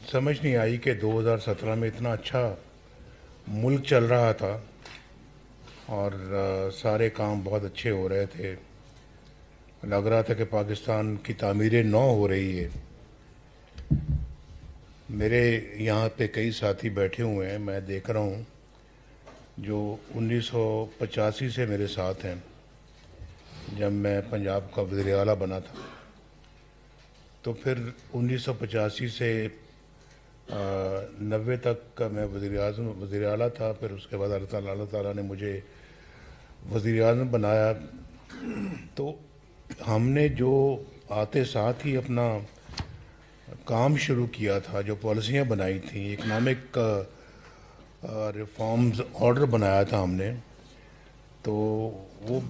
समझ नहीं आई कि 2017 में इतना अच्छा मुल्क चल रहा था और सारे काम बहुत अच्छे हो रहे थे। लग रहा था कि पाकिस्तान की तामीर नौ हो रही है। मेरे यहाँ पे कई साथी बैठे हुए हैं, मैं देख रहा हूँ, जो 1985 से मेरे साथ हैं, जब मैं पंजाब का वज़ीर आला बना था। तो फिर 1985 से 90 तक का मैं वज़ीर आला था। फिर उसके बाद अल्लाह ताला ने मुझे वज़ीर आज़म बनाया। तो हमने जो आते साथ ही अपना काम शुरू किया था, जो पॉलिसियाँ बनाई थी, इकनॉमिक रिफॉर्म्स ऑर्डर बनाया था हमने, तो वो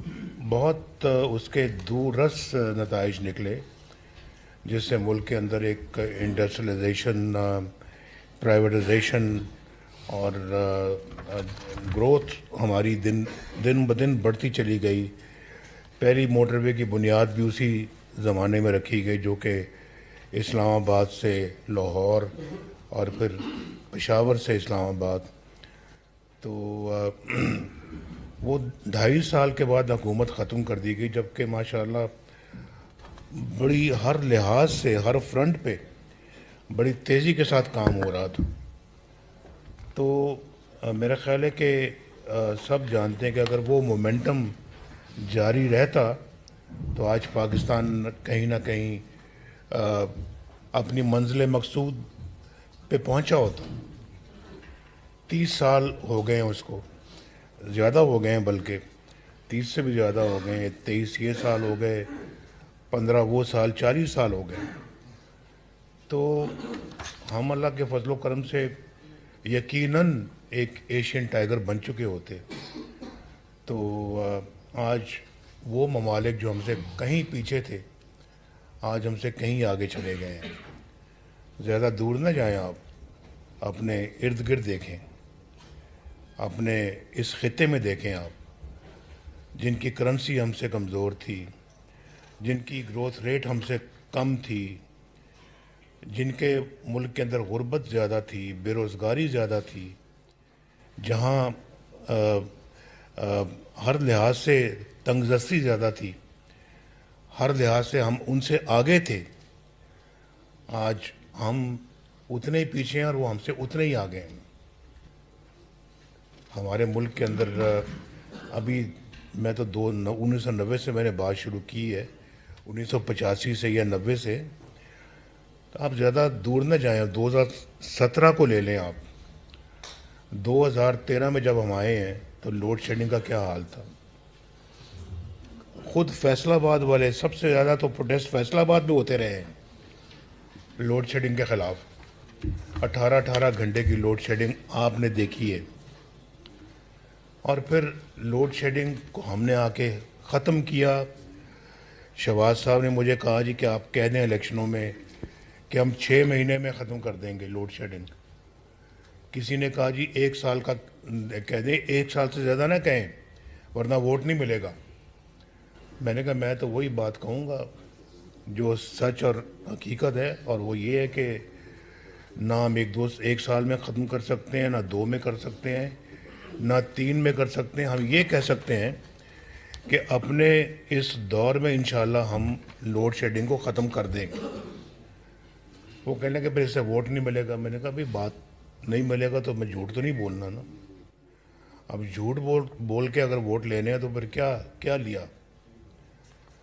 बहुत उसके दूररस नताइज निकले, जिससे मुल्क के अंदर एक इंडस्ट्रियलाइजेशन, प्राइवेटाइजेशन और ग्रोथ हमारी दिन दिन ब दिन बढ़ती चली गई। पहली मोटरवे की बुनियाद भी उसी ज़माने में रखी गई, जो कि इस्लामाबाद से लाहौर और फिर पेशावर से इस्लामाबाद। तो वो 2.5 साल के बाद हुकूमत ख़त्म कर दी गई, जबकि माशाल्लाह बड़ी हर लिहाज से, हर फ्रंट पे बड़ी तेज़ी के साथ काम हो रहा था। तो मेरा ख्याल है कि सब जानते हैं कि अगर वो मोमेंटम जारी रहता तो आज पाकिस्तान कहीं ना कहीं अपनी मंजिल मकसूद पे पहुंचा होता। 30 साल हो गए हैं उसको, ज़्यादा हो गए हैं, बल्कि 30 से भी ज़्यादा हो गए हैं। 23 ये साल हो गए, 15 वो साल, 40 साल हो गए। तो हम अल्लाह के फजलो करम से यकीनन एक एशियन टाइगर बन चुके होते। तो आज वो ममालिक जो हमसे कहीं पीछे थे, आज हमसे कहीं आगे चले गए हैं। ज़्यादा दूर ना जाएं आप, अपने इर्द गिर्द देखें, अपने इस खिते में देखें आप, जिनकी करेंसी हमसे कमज़ोर थी, जिनकी ग्रोथ रेट हमसे कम थी, जिनके मुल्क के अंदर गुर्बत ज़्यादा थी, बेरोज़गारी ज़्यादा थी, जहाँ हर लिहाज से तंगदस्ती ज़्यादा थी, हर लिहाज से हम उनसे आगे थे। आज हम उतने ही पीछे हैं और वो हमसे उतने ही आगे हैं। हमारे मुल्क के अंदर अभी मैं तो 1990 से मैंने बात शुरू की है, 1985 से या 90 से। तो आप ज़्यादा दूर न जाएं, 2017 को ले लें आप। 2013 में जब हम आए हैं तो लोड शेडिंग का क्या हाल था। खुद फैसलाबाद वाले सबसे ज़्यादा तो प्रोटेस्ट फैसलाबाद में होते रहे हैं लोड शेडिंग के ख़िलाफ़। 18-18 घंटे की लोड शेडिंग आपने देखी है। और फिर लोड शेडिंग को हमने आके ख़त्म किया। शहबाज साहब ने मुझे कहा जी कि आप कह दें इलेक्शनों में कि हम 6 महीने में ख़त्म कर देंगे लोड शेडिंग। किसी ने कहा जी 1 साल का कह दें, 1 साल से ज़्यादा ना कहें वरना वोट नहीं मिलेगा। मैंने कहा मैं तो वही बात कहूँगा जो सच और हकीकत है, और वो ये है कि ना हम 1 साल में ख़त्म कर सकते हैं, ना 2 में कर सकते हैं, ना 3 में कर सकते हैं। हम ये कह सकते हैं कि अपने इस दौर में इंशाल्लाह हम लोड शेडिंग को ख़त्म कर देंगे। वो कहने के फिर इससे वोट नहीं मिलेगा। मैंने कहा भाई बात नहीं मिलेगा तो मैं झूठ तो नहीं बोलना ना। अब झूठ बोल के अगर वोट लेने हैं तो फिर क्या क्या लिया।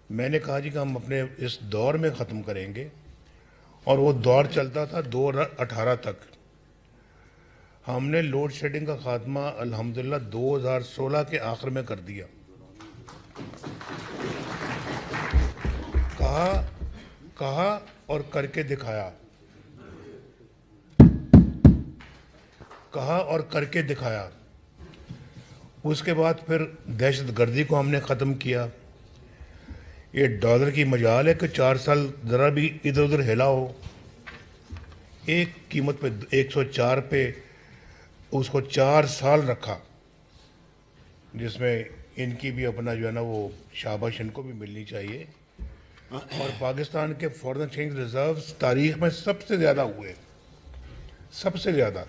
मैंने कहा जी कि हम अपने इस दौर में ख़त्म करेंगे, और वो दौर चलता था 2018 तक। हमने लोड शेडिंग का खात्मा अल्हम्दुलिल्लाह 2016 के आखिर में कर दिया। कहा कहा और करके दिखाया, कहा और करके दिखाया। उसके बाद फिर दहशत गर्दी को हमने ख़त्म किया। ये डॉलर की मजाल है कि 4 साल ज़रा भी इधर उधर हिला हो, एक कीमत पे 104 पे उसको 4 साल रखा, जिसमें इनकी भी अपना जो है ना वो शाबाश इनको भी मिलनी चाहिए। और पाकिस्तान के फॉरेन एक्सचेंज रिजर्व्स तारीख में सबसे ज़्यादा हुए। सबसे ज़्यादा